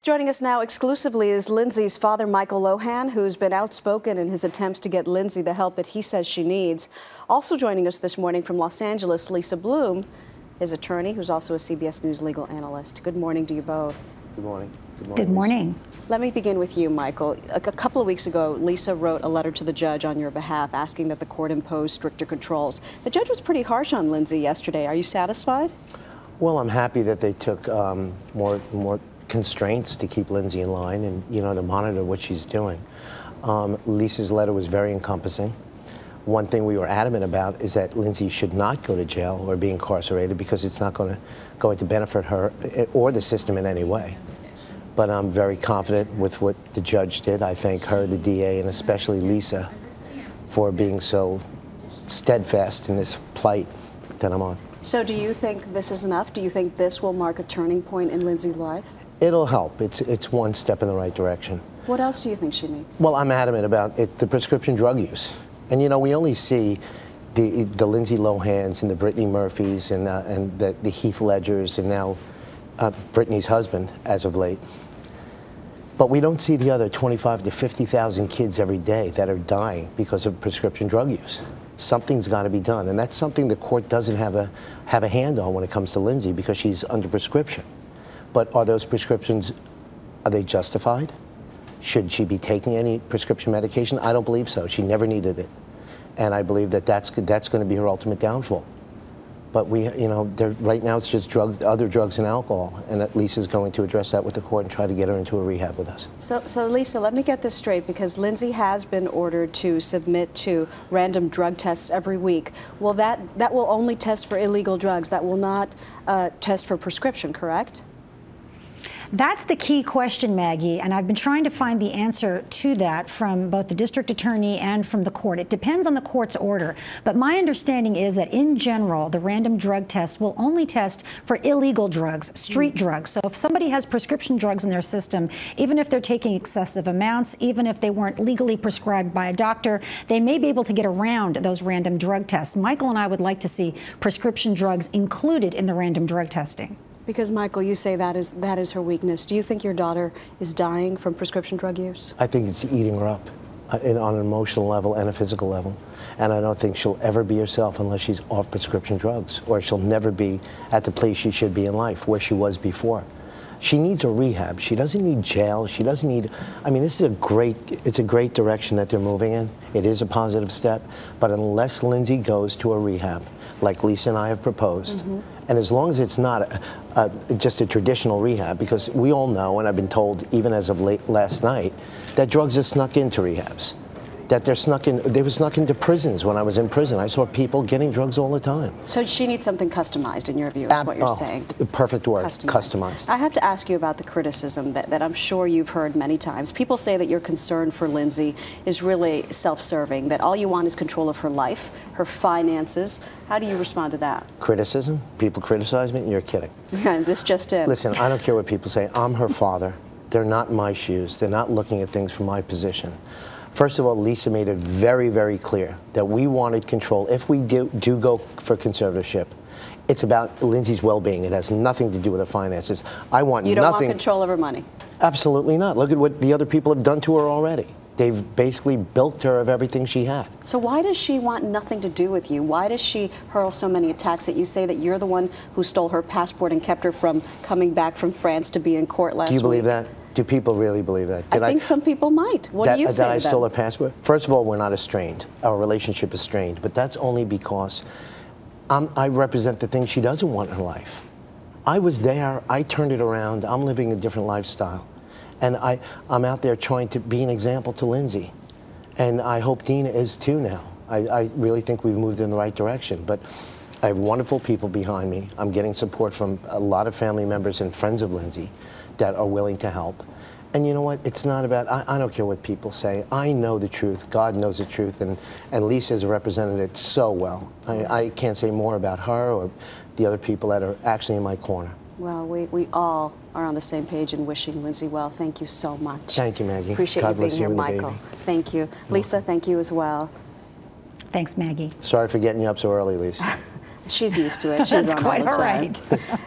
Joining us now exclusively is Lindsay's father, Michael Lohan, who's been outspoken in his attempts to get Lindsay the help that he says she needs. Also joining us this morning from Los Angeles, Lisa Bloom, his attorney, who's also a CBS News legal analyst. Good morning to you both. Good morning. Good morning. Good morning. Let me begin with you, Michael. A couple of weeks ago, Lisa wrote a letter to the judge on your behalf asking that the court impose stricter controls. The judge was pretty harsh on Lindsay yesterday. Are you satisfied? Well, I'm happy that they took more constraints to keep Lindsay in line and, to monitor what she's doing. Lisa's letter was very encompassing. One thing we were adamant about is that Lindsay should not go to jail or be incarcerated because it's not going to benefit her or the system in any way. But I'm very confident with what the judge did. I thank her, the DA, and especially Lisa for being so steadfast in this plight that I'm on. So do you think this is enough? Do you think this will mark a turning point in Lindsay's life? It'll help. It's one step in the right direction. What else do you think she needs? Well, I'm adamant about it, the prescription drug use. And, we only see the Lindsay Lohans and the Brittany Murphys and the Heath Ledgers and now Brittany's husband as of late. But we don't see the other 25,000 to 50,000 kids every day that are dying because of prescription drug use. Something's got to be done, and that's something the court doesn't have a hand on when it comes to Lindsay because she's under prescription. But are those prescriptions, are they justified? Should she be taking any prescription medication? I don't believe so. She never needed it, and I believe that that's going to be her ultimate downfall. But right now it's just other drugs and alcohol, and at least is going to address that with the court and try to get her into a rehab with us. So Lisa, let me get this straight, because Lindsay has been ordered to submit to random drug tests every week. Well, that will only test for illegal drugs. That will not test for prescription, correct? That's the key question, Maggie, and I've been trying to find the answer to that from both the district attorney and from the court. It depends on the court's order, but my understanding is that in general, the random drug tests will only test for illegal drugs, street drugs. So if somebody has prescription drugs in their system, even if they're taking excessive amounts, even if they weren't legally prescribed by a doctor, they may be able to get around those random drug tests. Michael and I would like to see prescription drugs included in the random drug testing. Because, Michael, you say that is her weakness. Do you think your daughter is dying from prescription drug use? I think it's eating her up on an emotional level and a physical level. And I don't think she'll ever be herself unless she's off prescription drugs, or she'll never be at the place she should be in life, where she was before. She needs a rehab. She doesn't need jail. She doesn't need, this is it's a great direction that they're moving in. It is a positive step. But unless Lindsay goes to a rehab, like Lisa and I have proposed, and as long as it's not just a traditional rehab, because we all know, and I've been told even as of last night, that drugs are snuck into rehabs. That they were snuck into prisons when I was in prison. I saw people getting drugs all the time. So she needs something customized, in your view, is what you're saying. The perfect word, customized. I have to ask you about the criticism that I'm sure you've heard many times. People say that your concern for Lindsay is really self-serving, that all you want is control of her life, her finances. How do you respond to that? Criticism? People criticize me? You're kidding. This just in. Listen, I don't care what people say. I'm her father. They're not in my shoes. They're not looking at things from my position. First of all, Lisa made it very, very clear that we wanted control. If we do go for conservatorship, it's about Lindsay's well-being. It has nothing to do with her finances. I want nothing. You don't want control of her money? Absolutely not. Look at what the other people have done to her already. They've basically bilked her of everything she had. So why does she want nothing to do with you? Why does she hurl so many attacks at you? Say that you're the one who stole her passport and kept her from coming back from France to be in court last week. Do you believe that? Do people really believe that? I think some people might. What do you say to them? That I stole her passport? First of all, we're not estranged. Our relationship is strained. But that's only because I represent the things she doesn't want in her life. I was there. I turned it around. I'm living a different lifestyle. And I'm out there trying to be an example to Lindsay. And I hope Dina is too now. I really think we've moved in the right direction. But I have wonderful people behind me. I'm getting support from a lot of family members and friends of Lindsay that are willing to help. And you know what? It's not about, I don't care what people say. I know the truth. God knows the truth. And Lisa has represented it so well. I can't say more about her or the other people that are actually in my corner. Well, we all are on the same page in wishing Lindsay well. Thank you so much. Thank you, Maggie. Appreciate God you being here, Michael. Thank you. Lisa, thank you as well. Thanks, Maggie. Sorry for getting you up so early, Lisa. She's used to it. She's on all the time. Right.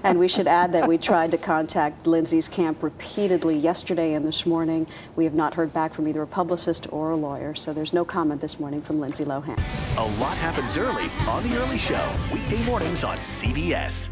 And we should add that we tried to contact Lindsay's camp repeatedly yesterday and this morning. We have not heard back from either a publicist or a lawyer, so there's no comment this morning from Lindsay Lohan. A lot happens early on The Early Show, weekday mornings on CBS.